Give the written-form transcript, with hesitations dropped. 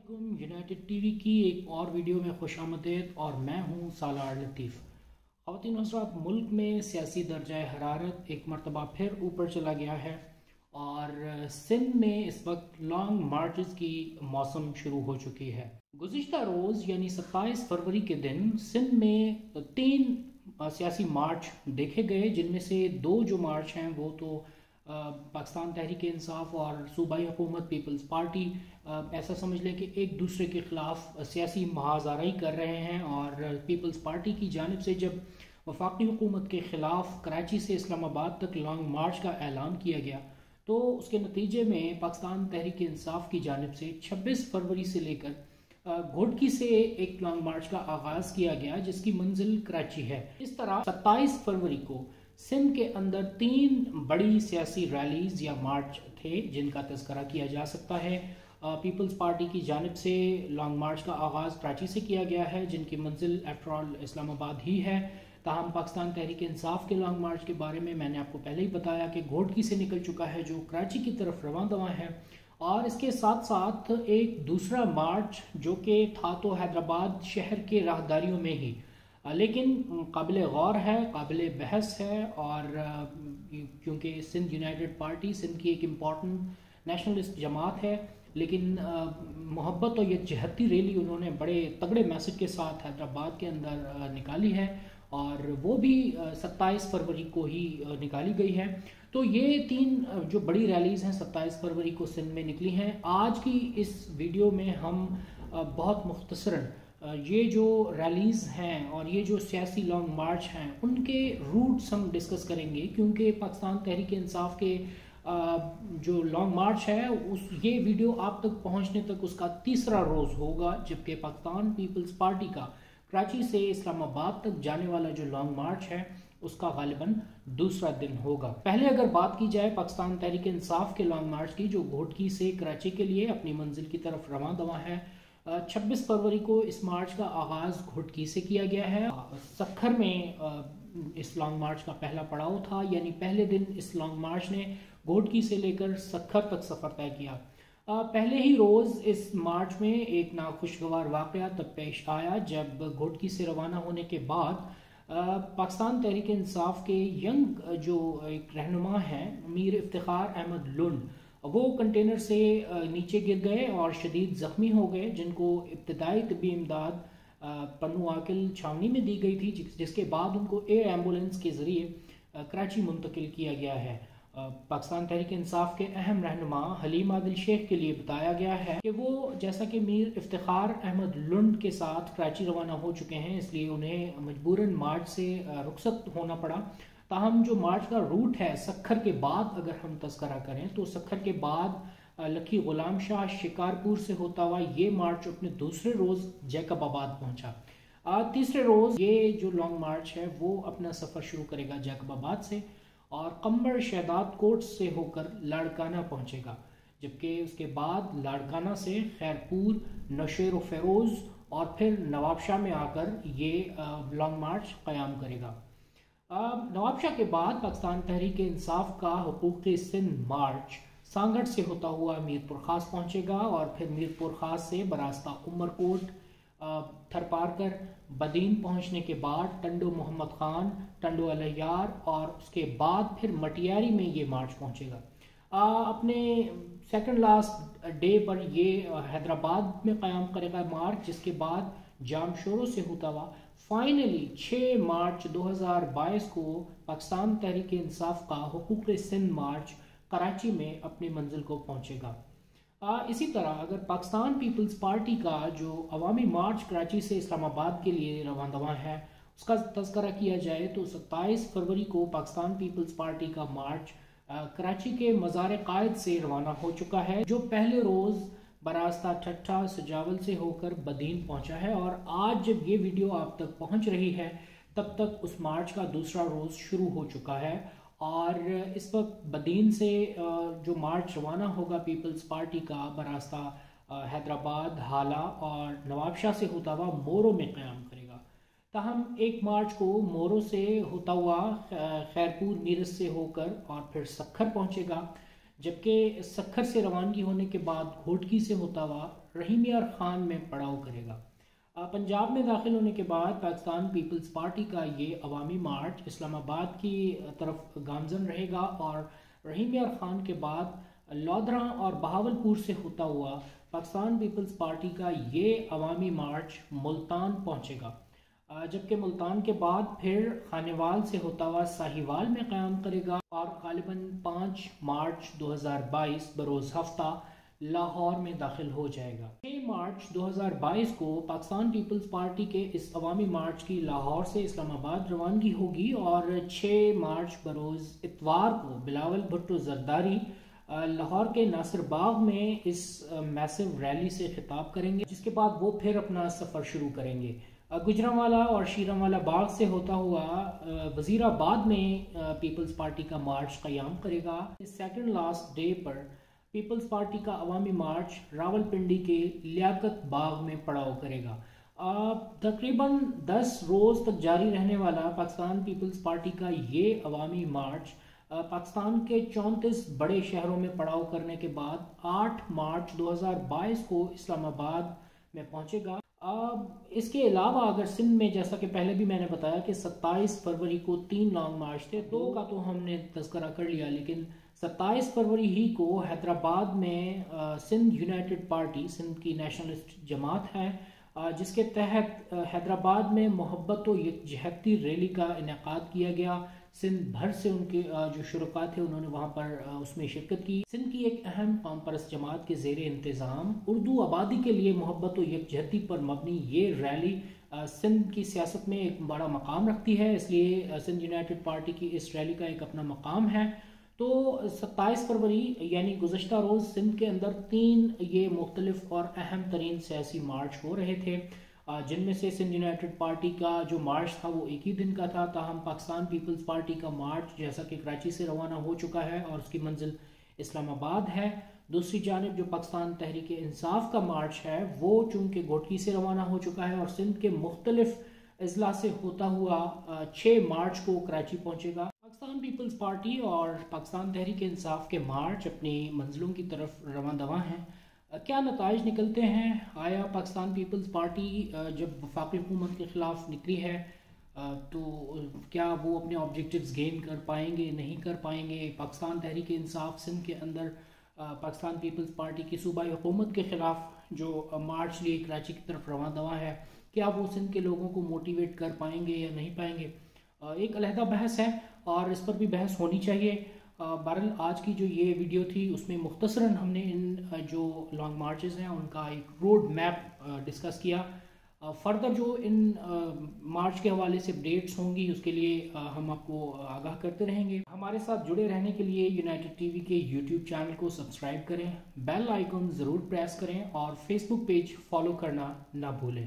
अस्सलामुअलैकुम। United TV की एक और वीडियो में खुश आमदीद और मैं हूँ सालार लतीफ़। ख़वातीन हज़रात, मुल्क में सियासी दर्जा हरारत एक मरतबा फिर ऊपर चला गया है और सिंध में इस वक्त लॉन्ग मार्चेस की मौसम शुरू हो चुकी है। गुज़िश्ता रोज़ यानी 27 फरवरी के दिन सिंध में 3 सियासी मार्च देखे गए, जिनमें से 2 जो मार्च हैं वो तो पाकिस्तान तहरीक इंसाफ और सूबाई हुकूमत पीपल्स पार्टी ऐसा समझ लें कि एक दूसरे के ख़िलाफ़ सियासी महाज़ाराई कर रहे हैं। और पीपल्स पार्टी की जानिब से जब वफाकी हुकूमत के ख़िलाफ़ कराची से इस्लामाबाद तक लॉन्ग मार्च का ऐलान किया गया, तो उसके नतीजे में पाकिस्तान तहरीक इंसाफ की जानिब से 26 फरवरी से लेकर घोटकी से एक लॉन्ग मार्च का आगाज़ किया गया, जिसकी मंजिल कराची है। इस तरह 27 फरवरी को सिंध के अंदर 3 बड़ी सियासी रैलीज या मार्च थे जिनका तज़करा किया जा सकता है। पीपल्स पार्टी की जानिब से लॉन्ग मार्च का आगाज़ कराची से किया गया है, जिनकी मंजिल आफ्टर ऑल इस्लामाबाद ही है। ताहम पाकिस्तान तहरीक इंसाफ के लॉन्ग मार्च के बारे में मैंने आपको पहले ही बताया कि घोटकी से निकल चुका है, जो कराची की तरफ रवां दवा है। और इसके साथ साथ एक दूसरा मार्च जो कि था तो हैदराबाद शहर के राहदारियों में ही, लेकिन काबिल गौर है, काबिल बहस है। और क्योंकि सिंध यूनाइटेड पार्टी सिंध की एक इम्पॉर्टेंट नेशनलिस्ट जमात है, लेकिन मोहब्बत और यकजहती रैली उन्होंने बड़े तगड़े मैसेज के साथ हैदराबाद के अंदर निकाली है, और वो भी 27 फरवरी को ही निकाली गई है। तो ये 3 जो बड़ी रैलीज़ हैं 27 फरवरी को सिंध में निकली हैं। आज की इस वीडियो में हम बहुत मुख्तसरन ये जो रैलीज़ हैं और ये जो सियासी लॉन्ग मार्च हैं उनके रूट्स हम डिस्कस करेंगे, क्योंकि पाकिस्तान तहरीक इंसाफ के जो लॉन्ग मार्च है ये वीडियो आप तक पहुंचने तक उसका 3रा रोज़ होगा, जबकि पाकिस्तान पीपल्स पार्टी का कराची से इस्लामाबाद तक जाने वाला जो लॉन्ग मार्च है उसका गालिबन 2रा दिन होगा। पहले अगर बात की जाए पाकिस्तान तहरीक इंसाफ के लॉन्ग मार्च की, जो घोटकी से कराची के लिए अपनी मंजिल की तरफ रवां दवा है, 26 फरवरी को इस मार्च का आगाज़ घोटकी से किया गया है। सखर में इस लॉन्ग मार्च का पहला पड़ाव था, यानी पहले दिन इस लॉन्ग मार्च ने घोटकी से लेकर सखर तक सफ़र तय किया। पहले ही रोज़ इस मार्च में एक नाखुशगवार वाक़या तब पेश आया जब घोटकी से रवाना होने के बाद पाकिस्तान तहरीक इंसाफ के यंग जो एक रहनुमा हैं मीर इफ्तिखार अहमद लुंड, वो कंटेनर से नीचे गिर गए और शदीद ज़ख्मी हो गए, जिनको इब्तदाई तिब्बी इमदाद पन्नू आकिल छावनी में दी गई थी, जिसके बाद उनको एयर एम्बुलेंस के ज़रिए कराची मुंतकिल किया गया है। पाकिस्तान तहरीक इंसाफ के अहम रहनुमा हलीम आदिल शेख के लिए बताया गया है कि वो जैसा कि मीर इफ्तिखार अहमद लुंड के साथ कराची रवाना हो चुके हैं, इसलिए उन्हें मजबूरन मार्च से रुखसत होना पड़ा। ताहम जो मार्च का रूट है सखर के बाद अगर हम तस्करा करें तो सखर के बाद लखी गुलाम शाह शिकारपुर से होता हुआ ये मार्च अपने 2रे रोज़ जैकबाबाद पहुंचा। 3रे रोज़ ये जो लॉन्ग मार्च है वो अपना सफ़र शुरू करेगा जैकबाबाद से और कम्बर शहदाद कोट से होकर लाड़काना पहुंचेगा, जबकि उसके बाद लाड़काना से खैरपुर, नौशेर फेरोज़ और फिर नवाबशाह में आकर ये लॉन्ग मार्च क़याम करेगा। नवाबशाह के बाद पाकिस्तान तहरीक इंसाफ का हुकूक़ सिंध मार्च सांगड़ से होता हुआ मीरपुर खास पहुंचेगा और फिर मीरपुर खास से बरास्ता उमरकोट थरपारकर बदीन पहुंचने के बाद टंडो मोहम्मद खान, टंडो अलैयार और उसके बाद फिर मटियारी में ये मार्च पहुंचेगा। अपने सेकंड लास्ट डे पर ये हैदराबाद में क़याम करेगा मार्च, जिसके बाद जामशोरों से होता हुआ फाइनली 6 मार्च 2022 को पाकिस्तान तहरीक इंसाफ का हुकूक़ सिंध मार्च कराची में अपनी मंजिल को पहुंचेगा। इसी तरह अगर पाकिस्तान पीपल्स पार्टी का जो अवामी मार्च कराची से इस्लामाबाद के लिए रवां दवा है उसका तज़करा किया जाए तो 27 फरवरी को पाकिस्तान पीपल्स पार्टी का मार्च कराची के मज़ार कायद से रवाना हो चुका है, जो पहले रोज़ बरास्ता ठट्ठा सजावल से होकर बदीन पहुंचा है। और आज जब ये वीडियो आप तक पहुंच रही है तब तक उस मार्च का 2रा रोज़ शुरू हो चुका है, और इस वक्त बदीन से जो मार्च रवाना होगा पीपल्स पार्टी का बरास्ता हैदराबाद, हाला और नवाबशाह से होता हुआ मोरो में क़याम करेगा। ताहम 1 मार्च को मोरो से होता हुआ खैरपुर मीरस से होकर और फिर सखर पहुंचेगा, جبکہ سکھر سے روانگی ہونے کے بعد گھوٹکی سے ہوتا ہوا رحیم یار خان میں پڑاؤ کرے گا۔ پنجاب میں داخل ہونے کے بعد پاکستان پیپلز پارٹی کا یہ عوامی مارچ اسلام آباد کی طرف گامزن رہے گا اور رحیم یار خان کے بعد لودھراں اور بہاولپور سے ہوتا ہوا پاکستان پیپلز پارٹی کا یہ عوامی مارچ ملتان پہنچے گا، جبکہ ملتان کے بعد پھر خانیوال سے ہوتا ہوا ساہیوال میں قیام کرے گا اور غالباً 5 مارچ 2022 بروز ہفتہ لاہور میں داخل ہو جائے گا۔ 6 مارچ 2022 کو پاکستان پیپلز پارٹی کے اس عوامی مارچ کی لاہور سے اسلام آباد روانگی ہوگی اور 6 مارچ بروز اتوار کو بلاول بھٹو زرداری لاہور کے ناصر باغ میں اس میسو ریلی سے خطاب کریں گے، جس کے بعد وہ پھر اپنا سفر شروع کریں گے۔ گجرانوالہ اور شیرانوالہ باغ سے ہوتا ہوا وزیر آباد میں پیپلز پارٹی کا مارچ قیام کرے گا۔ سیکنڈ لاسٹ ڈے پر پیپلز پارٹی کا عوامی مارچ راولپنڈی کے لیاقت باغ میں پڑاؤ کرے گا۔ تقریباً 10 روز تک جاری رہنے والا پاکستان پیپلز پارٹی کا یہ عوامی مارچ پاکستان کے 34 بڑے شہروں میں پڑاؤ کرنے کے بعد 8 مارچ 2022 کو اسلام آباد میں پہنچے گا۔ اس کے علاوہ اگر سندھ میں جیسا کہ پہلے بھی میں نے بتایا کہ 27 فروری کو 3 لانگ مارچ تھے، 2 کا تو ہم نے تذکرہ کر لیا، لیکن 27 فروری ہی کو حیدرآباد میں سندھ یونائٹڈ پارٹی، سندھ کی نیشنلسٹ جماعت ہے، جس کے تحت حیدرآباد میں محبت و یکجہتی ریلی کا انعقاد کیا گیا۔ سندھ بھر سے ان کے جو شرکاء تھے انہوں نے وہاں پر اس میں شرکت کی۔ سندھ کی ایک اہم قوم پرست جماعت کے زیر انتظام اردو آبادی کے لیے محبت و یکجہتی پر مبنی یہ ریلی سندھ کی سیاست میں ایک بڑا مقام رکھتی ہے، اس لیے سندھ یونائٹڈ پارٹی کی اس ریلی کا ایک اپنا مقام ہے۔ تو 27 فروری یعنی گزشتہ روز سندھ کے اندر 3 یہ مختلف اور اہم ترین سیاسی مارچ ہو رہے تھے، جن میں سے سندھ یونائٹڈ پارٹی کا جو مارچ تھا وہ ایک ہی دن کا تھا، تاہم پاکستان پیپلز پارٹی کا مارچ جیسا کہ کراچی سے روانہ ہو چکا ہے اور اس کی منزل اسلام آباد ہے۔ دوسری جانب جو پاکستان تحریک انصاف کا مارچ ہے وہ چونکہ گھوٹکی سے روانہ ہو چکا ہے اور سندھ کے مختلف اضلاع سے ہوتا ہوا 6 مارچ کو کراچی پہنچے گا۔ پاکستان پیپلز پارٹی اور پاکستان تحریک انصاف کے مارچ اپنی منزلوں کی طرف رواں دواں ہیں۔ کیا نتائج نکلتے ہیں؟ آیا پاکستان پیپلز پارٹی جب وفاقی حکومت کے خلاف نکلی ہے تو کیا وہ اپنے آبجیکٹیوز گین کر پائیں گے، نہیں کر پائیں گے؟ پاکستان تحریک انصاف سندھ کے اندر پاکستان پیپلز پارٹی کی صوبائی حکومت کے خلاف جو مارچ لیے کراچی کی طرف رواں دواں ہے، کیا وہ سندھ کے لوگوں کو موٹیویٹ کر پائیں گے یا نہیں پائیں گے؟ ایک علیحدہ بحث ہے اور اس پر بھی بحث ہونی چاہیے۔ بہرحال آج کی جو یہ ویڈیو تھی اس میں مختصراً ہم نے ان جو لانگ مارچز ہیں ان کا ایک روڈ میپ ڈسکس کیا۔ فردر جو ان مارچ کے حوالے سے اپڈیٹس ہوں گی اس کے لیے ہم آپ کو آگاہ کرتے رہیں گے۔ ہمارے ساتھ جڑے رہنے کے لیے یونائٹڈ ٹی وی کے یوٹیوب چینل کو سبسکرائب کریں، بیل آئیکن ضرور پریس کریں اور فیس بک پیج فالو کرنا نہ بھولیں۔